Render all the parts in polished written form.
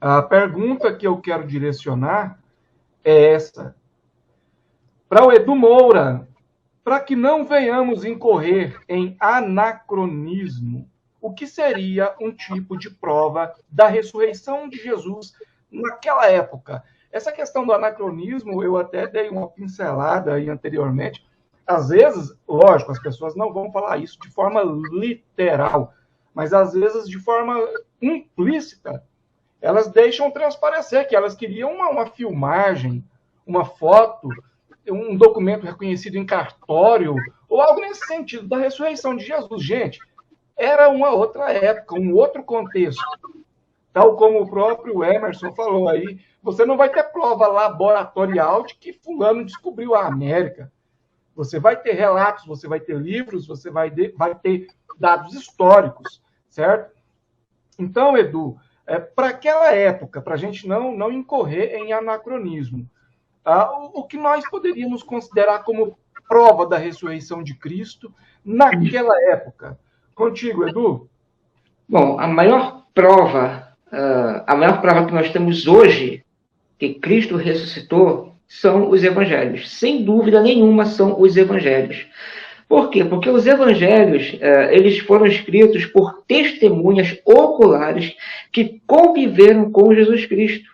A pergunta que eu quero direcionar é essa. Para o Edu Moura, para que não venhamos incorrer em anacronismo, o que seria um tipo de prova da ressurreição de Jesus naquela época? Essa questão do anacronismo, eu até dei uma pincelada aí anteriormente. Às vezes, lógico, as pessoas não vão falar isso de forma literal, mas às vezes de forma implícita, elas deixam transparecer que elas queriam uma filmagem, uma foto, um documento reconhecido em cartório, ou algo nesse sentido, da ressurreição de Jesus. Gente, era uma outra época, um outro contexto. Tal como o próprio Emerson falou aí, você não vai ter prova laboratorial de que fulano descobriu a América. Você vai ter relatos, você vai ter livros, você vai ter dados históricos, certo? Então, Edu, para aquela época, para a gente não incorrer em anacronismo, o que nós poderíamos considerar como prova da ressurreição de Cristo naquela época? Contigo, Edu? Bom, a maior prova que nós temos hoje que Cristo ressuscitou são os evangelhos. Sem dúvida nenhuma são os evangelhos. Por quê? Porque os evangelhos, eles foram escritos por testemunhas oculares que conviveram com Jesus Cristo.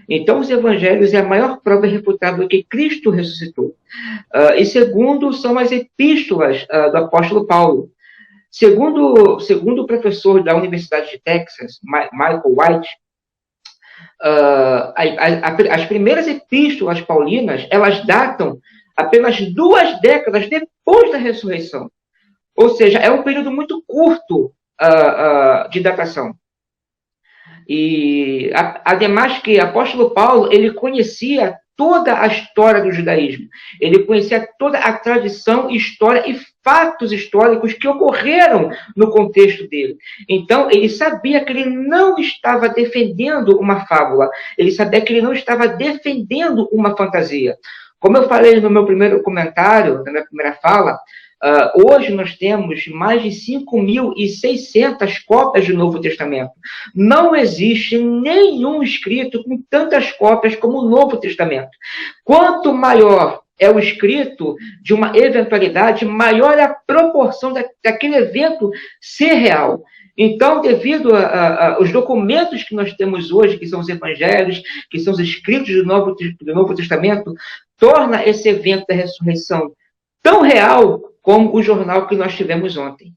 Então, os evangelhos é a maior prova irrefutável que Cristo ressuscitou. E segundo, são as epístolas do apóstolo Paulo. Segundo o professor da Universidade de Texas, Michael White, as primeiras epístolas paulinas, elas datam apenas 2 décadas depois da ressurreição. Ou seja, é um período muito curto de datação. E, ademais que o apóstolo Paulo, ele conhecia toda a história do judaísmo. Ele conhecia toda a tradição, história e fatos históricos que ocorreram no contexto dele. Então, ele sabia que ele não estava defendendo uma fábula. Ele sabia que ele não estava defendendo uma fantasia. Como eu falei no meu primeiro comentário, na minha primeira fala, hoje nós temos mais de 5.600 cópias do Novo Testamento. Não existe nenhum escrito com tantas cópias como o Novo Testamento. Quanto maior é o escrito de uma eventualidade, maior é a proporção daquele evento ser real. Então, devido aos documentos que nós temos hoje, que são os evangelhos, que são os escritos do Novo Testamento, torna esse evento da ressurreição tão real como o jornal que nós tivemos ontem.